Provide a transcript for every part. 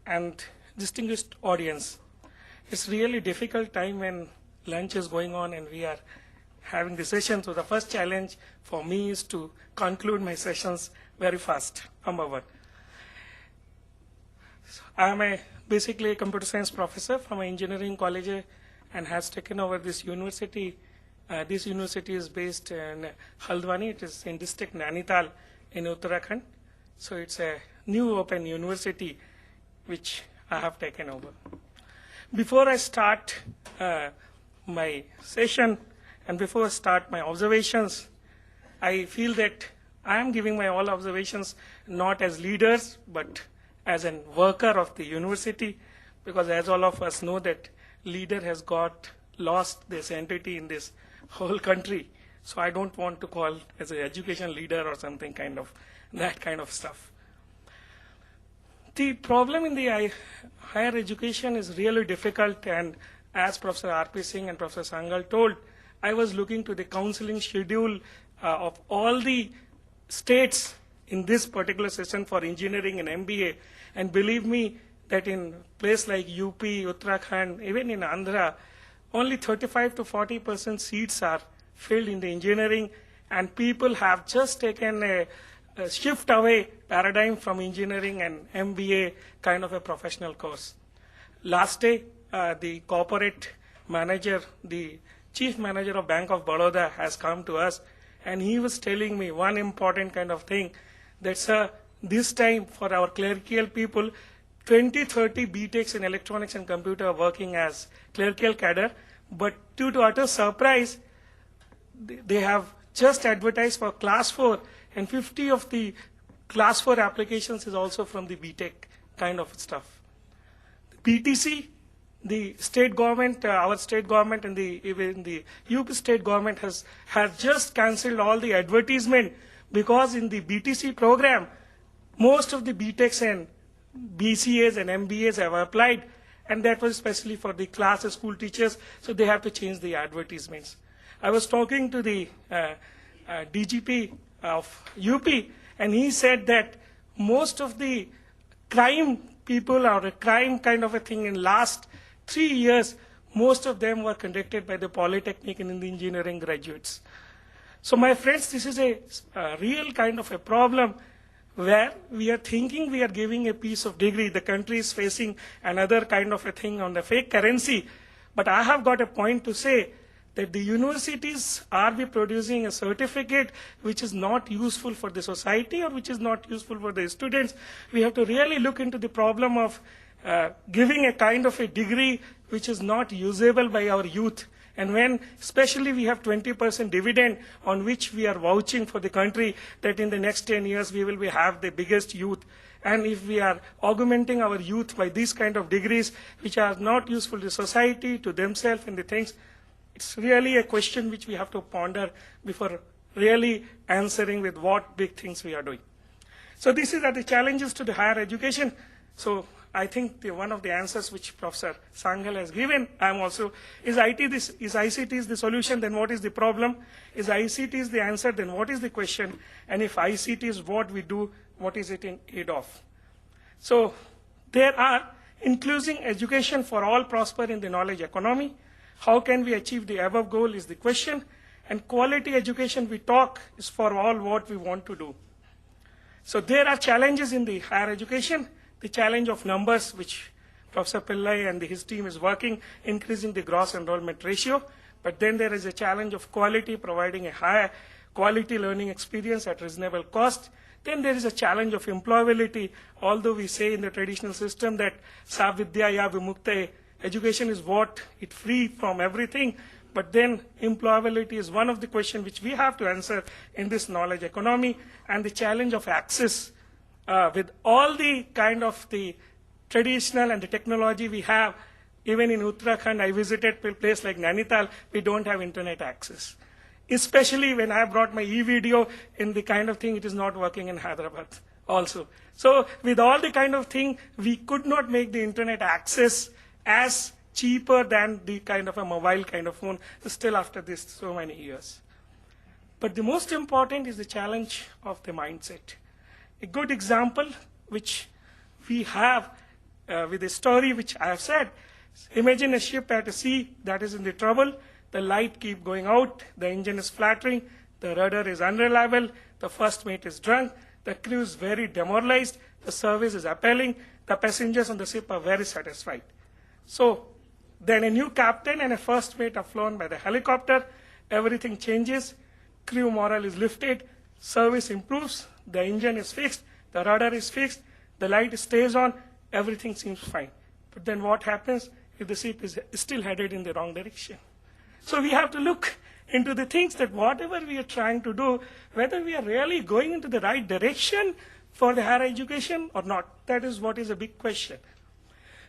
and distinguished audience. It's really difficult time when lunch is going on and we are having the session. So the first challenge for me is to conclude my sessions very fast, number one. So I am basically a computer science professor from an engineering college and has taken over this university. This university is based in Haldwani. It is in district Nainital in Uttarakhand. So it's a new open university which I have taken over. Before I start my session and before I start my observations, I feel that I am giving my all observations not as leaders but as a worker of the university, because as all of us know that leader has got lost this entity in this whole country. So I don't want to call as an education leader or something kind of that kind of stuff. The problem in the higher education is really difficult, and as Professor R.P. Singh and Professor Sangal told, I was looking to the counseling schedule of all the states in this particular session for engineering and MBA, and believe me that in place like UP, Uttarakhand, even in Andhra, only 35 to 40% seats are filled in the engineering, and people have just taken a shift away paradigm from engineering and MBA kind of a professional course. Last day, the corporate manager, the chief manager of Bank of Baroda has come to us, and he was telling me one important kind of thing, that sir, this time for our clerical people, 20-30 BTechs in electronics and computer are working as clerical cadre, but due to utter surprise, they have just advertised for class 4, and 50 of the class 4 applications is also from the BTech kind of stuff. BTC, the state government, our state government and even the UP state government has just cancelled all the advertisement, because in the BTC program, most of the BTechs and BCAs and MBAs have applied, and that was especially for the class school teachers, so they have to change the advertisements. I was talking to the DGP of UP, and he said that most of the crime people or a crime kind of a thing in last 3 years, most of them were conducted by the Polytechnic and in the engineering graduates. So my friends, this is a real kind of a problem where we are thinking we are giving a piece of degree. The country is facing another kind of a thing on the fake currency. But I have got a point to say that the universities are producing a certificate which is not useful for the society or which is not useful for the students. We have to really look into the problem of giving a kind of a degree which is not usable by our youth. And when especially we have 20% dividend on which we are vouching for the country that in the next 10 years we will have the biggest youth. And if we are augmenting our youth by these kind of degrees which are not useful to society, to themselves and the things, it's really a question which we have to ponder before really answering with what big things we are doing. So these are the challenges to the higher education. So I think one of the answers which Professor Sangal has given, is ICT is the solution, then what is the problem? Is ICT is the answer, then what is the question? And if ICT is what we do, what is it in aid of? So there are inclusive education for all prosper in the knowledge economy. How can we achieve the above goal is the question. And quality education we talk is for all what we want to do. So there are challenges in the higher education. The challenge of numbers, which Professor Pillai and his team is working, increasing the gross enrollment ratio. But then there is a challenge of quality, providing a higher quality learning experience at reasonable cost. Then there is a challenge of employability, although we say in the traditional system that sa vidya ya vimukta, education is what it free from everything. But then employability is one of the questions which we have to answer in this knowledge economy, and the challenge of access. With all the kind of the traditional and the technology we have, even in Uttarakhand, I visited a place like Nainital, we don't have internet access. Especially when I brought my e-video in the kind of thing, it is not working in Hyderabad also. So with all the kind of thing, we could not make the internet access as cheaper than the kind of a mobile kind of phone, still after this so many years. But the most important is the challenge of the mindset. A good example which we have with the story which I have said. Imagine a ship at a sea that is in the trouble. The light keep going out. The engine is flattering. The rudder is unreliable. The first mate is drunk. The crew is very demoralized. The service is appalling. The passengers on the ship are very satisfied. So then a new captain and a first mate are flown by the helicopter. Everything changes. Crew morale is lifted. Service improves. The engine is fixed. The rudder is fixed. The light stays on. Everything seems fine. But then what happens if the ship is still headed in the wrong direction? So we have to look into the things that whatever we are trying to do, whether we are really going into the right direction for the higher education or not. That is what is a big question.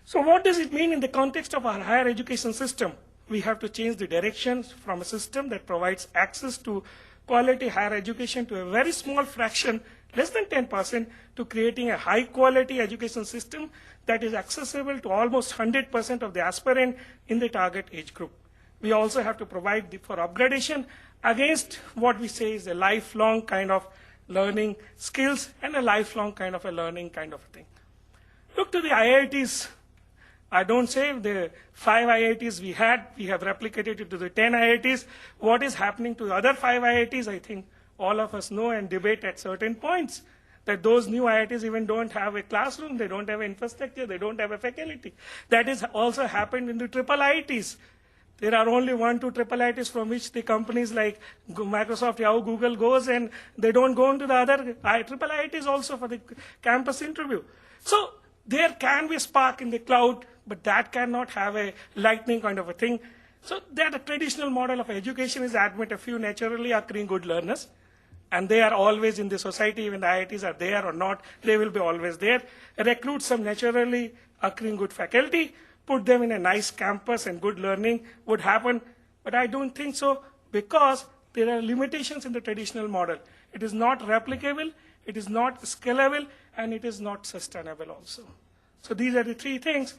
So what does it mean in the context of our higher education system? We have to change the direction from a system that provides access to quality higher education to a very small fraction, less than 10%, to creating a high quality education system that is accessible to almost 100% of the aspirant in the target age group. We also have to provide for upgradation against what we say is a lifelong kind of learning skills and a lifelong kind of a learning kind of a thing. Look to the IITs. I don't say the 5 IITs we have replicated it to the 10 IITs. What is happening to the other 5 IITs, I think all of us know and debate at certain points. That those new IITs even don't have a classroom, they don't have infrastructure, they don't have a faculty. That is also happened in the triple IITs. There are only 1, 2 triple IITs from which the companies like Microsoft, Yahoo, Google goes, and they don't go into the other triple IITs also for the campus interview. So there can be a spark in the cloud, but that cannot have a lightning kind of a thing. So that a traditional model of education is admit a few naturally occurring good learners, and they are always in the society, even the IITs are there or not, they will be always there. Recruit some naturally occurring good faculty, put them in a nice campus and good learning would happen. But I don't think so, because there are limitations in the traditional model. It is not replicable, it is not scalable, and it is not sustainable also. So these are the 3 things.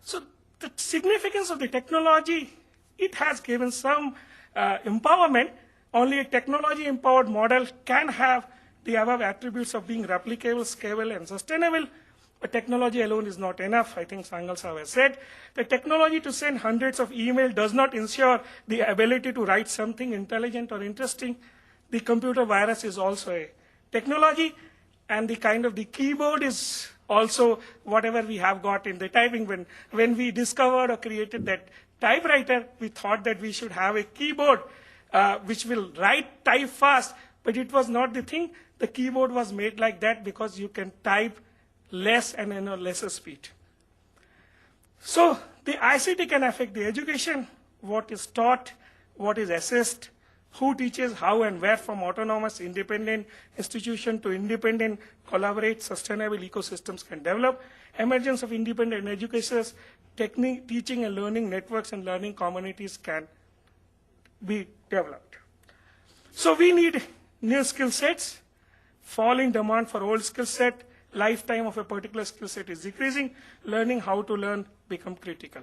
So the significance of the technology, it has given some empowerment. Only a technology-empowered model can have the above attributes of being replicable, scalable, and sustainable. But technology alone is not enough. I think Sangal Sahab has said the technology to send hundreds of emails does not ensure the ability to write something intelligent or interesting. The computer virus is also a technology, and the kind of the keyboard is also whatever we have got in the typing. When we discovered or created that typewriter, we thought that we should have a keyboard which will type fast, but it was not the thing. The keyboard was made like that because you can type less and in a lesser speed. So the ICT can affect the education, what is taught, what is assessed, who teaches how and where, from autonomous independent institution to independent collaborate sustainable ecosystems can develop. Emergence of independent educators, teaching and learning networks and learning communities can be developed. So we need new skill sets, falling demand for old skill set, lifetime of a particular skill set is decreasing, learning how to learn become critical.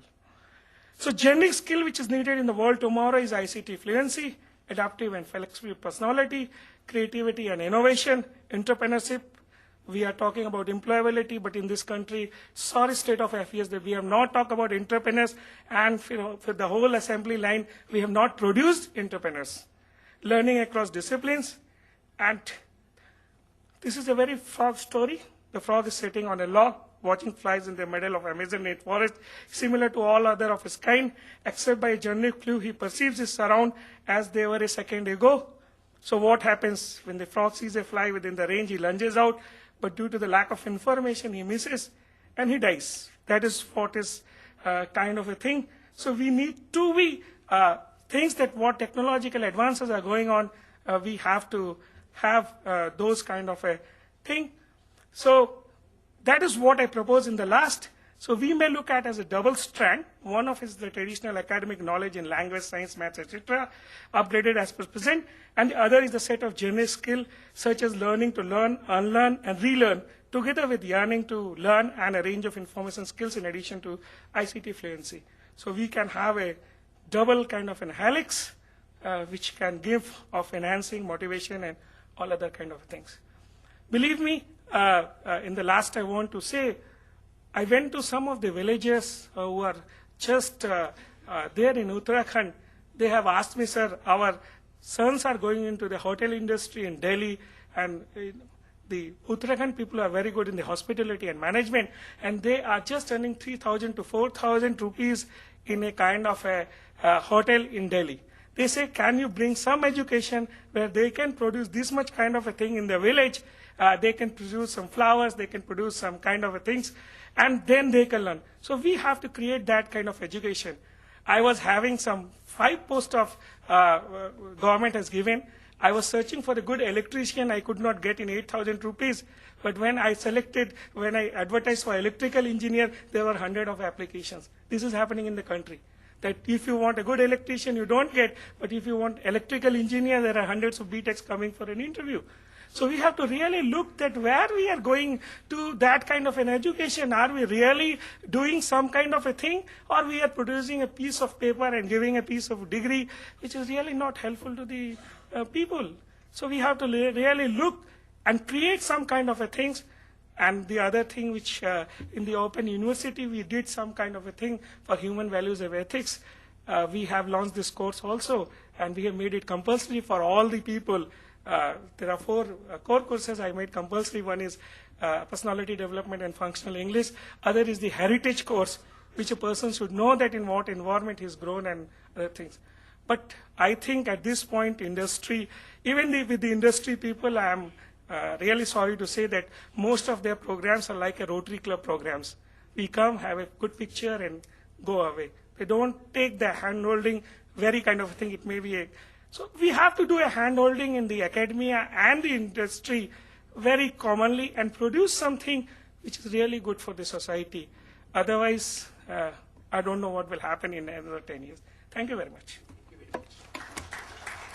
So generic skill which is needed in the world tomorrow is ICT fluency, adaptive and flexible personality, creativity and innovation, entrepreneurship. We are talking about employability, but in this country, sorry state of affairs that we have not talked about entrepreneurs, and for the whole assembly line, we have not produced entrepreneurs. Learning across disciplines, and this is a very frog story. The frog is sitting on a log, watching flies in the middle of Amazon rainforest, similar to all other of his kind, except by a generic clue he perceives his surround as they were a second ago. So what happens when the frog sees a fly within the range, he lunges out, but due to the lack of information, he misses and he dies. That is what is kind of a thing. So we need to be things that what technological advances are going on, we have to have those kind of a thing. So that is what I propose in the last. So we may look at as a double strand. One of is the traditional academic knowledge in language, science, maths, etc., upgraded as per present. And the other is the set of generic skill, such as learning to learn, unlearn, and relearn, together with yearning to learn and a range of information skills in addition to ICT fluency. So we can have a double kind of an helix, which can give of enhancing motivation and all other kind of things. Believe me, in the last I want to say, I went to some of the villages who are just there in Uttarakhand. They have asked me, sir, our sons are going into the hotel industry in Delhi, and the Uttarakhand people are very good in the hospitality and management, and they are just earning 3,000 to 4,000 rupees in a kind of a hotel in Delhi. They say, can you bring some education where they can produce this much kind of a thing in the village? They can produce some flowers, they can produce some kind of a things, and then they can learn. So we have to create that kind of education. I was having some 5 posts of government has given. I was searching for a good electrician. I could not get in 8,000 rupees. But when I advertised for electrical engineer, there were 100 of applications. This is happening in the country. That if you want a good electrician, you don't get. But if you want electrical engineer, there are hundreds of BTechs coming for an interview. So we have to really look at where we are going to that kind of an education. Are we really doing some kind of a thing, or we are producing a piece of paper and giving a piece of degree, which is really not helpful to the people. So we have to really look and create some kind of a things. And the other thing which in the Open University, we did some kind of a thing for human values and ethics. We have launched this course also, and we have made it compulsory for all the people. There are 4 core courses I made compulsory. One is personality development and functional English. Other is the heritage course, which a person should know that in what environment he's grown and other things. But I think at this point, industry, even with the industry people, I am really sorry to say that most of their programs are like a Rotary Club programs. We come, have a good picture, and go away. They don't take the hand-holding, very kind of thing. It may be a... So we have to do a hand-holding in the academia and the industry very commonly and produce something which is really good for the society. Otherwise, I don't know what will happen in another 10 years. Thank you very much.